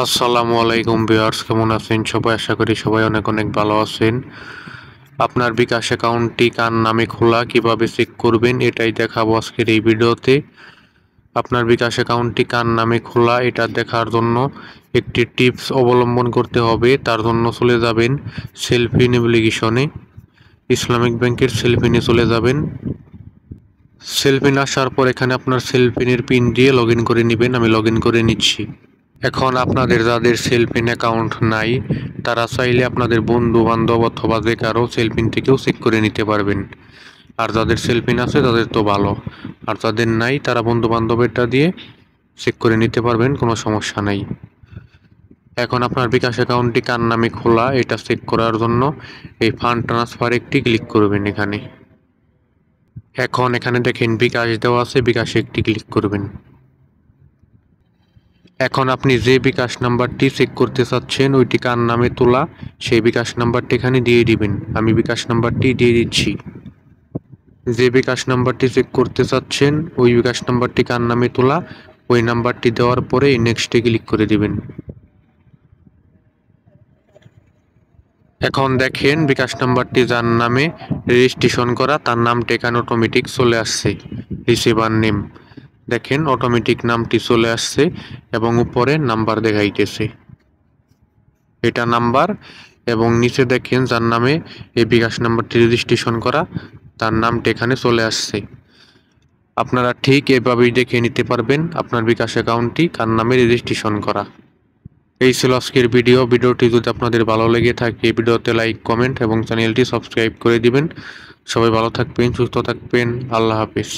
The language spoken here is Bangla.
আসসালামু আলাইকুম ভিউয়ার্স, কেমন আছেন সবাই? আশা করি সবাই অনেক অনেক ভালো আছেন। আপনার বিকাশ অ্যাকাউন্টটি কার নামে খোলা, কিভাবে চেক করবেন এটাই দেখাবো আজকের এই ভিডিওতে। আপনার বিকাশ অ্যাকাউন্টটি কার নামে খোলা এটা দেখার জন্য একটি টিপস অবলম্বন করতে হবে। তার জন্য চলে যাবেন সেলফি নেভিগেশনে, ইসলামিক ব্যাংকের সেলফিনে চলে যাবেন। সেলফিন আসার পর এখানে আপনার সেলফিনের পিন দিয়ে লগ ইন করে নেবেন। আমি লগ ইন করে নিচ্ছি। এখন আপনাদের যাদের সেলফিন অ্যাকাউন্ট নাই তারা চাইলে আপনাদের বন্ধু বান্ধব অথবা যে কারো সেলফিন থেকেও চেক করে নিতে পারবেন। আর যাদের সেলফিন আছে তাদের তো ভালো, আর যাদের নাই তারা বন্ধু বান্ধবেরটা দিয়ে চেক করে নিতে পারবেন, কোনো সমস্যা নাই। এখন আপনার বিকাশ অ্যাকাউন্টটি কার নামে খোলা এটা চেক করার জন্য এই ফান্ড ট্রান্সফার একটি ক্লিক করবেন এখানে। এখন এখানে দেখেন বিকাশ দেওয়া আছে, বিকাশে একটি ক্লিক করবেন। এখন আপনি যে বিকাশ নাম্বারটি চেক করতে চাচ্ছেন ওইটি কার নামে তোলা সেই বিকাশ নাম্বারটি এখানে দিয়ে দিবেন। আমি বিকাশ নাম্বারটি দিয়ে দিচ্ছি। যে বিকাশ নাম্বারটি চেক করতে চাচ্ছেন ওই বিকাশ নাম্বারটি কার নামে তোলা ওই নাম্বারটি দেওয়ার পরে নেক্সটে ক্লিক করে দিবেন। এখন দেখেন বিকাশ নাম্বারটি যার নামে রেজিস্ট্রেশন করা তার নামটা এখানে অটোমেটিক চলে আসছে, রিসিভার নেম। দেখেন অটোমেটিক নামটি চলে আসছে এবং উপরে নাম্বার দেখাইতেছে, এটা নাম্বার। এবং নিচে দেখেন যার নামে এই বিকাশ নাম্বারটি রেজিস্ট্রেশন করা তার নামটা এখানে চলে আসছে। আপনারা ঠিক এভাবেই দেখে নিতে পারবেন আপনার বিকাশ অ্যাকাউন্টটি কার নামে রেজিস্ট্রেশন করা। এই ছিল আজকের ভিডিওটি যদি আপনাদের ভালো লেগে থাকে ভিডিওতে লাইক, কমেন্ট এবং চ্যানেলটি সাবস্ক্রাইব করে দিবেন। সবাই ভালো থাকবেন, সুস্থ থাকবেন। আল্লাহ হাফিজ।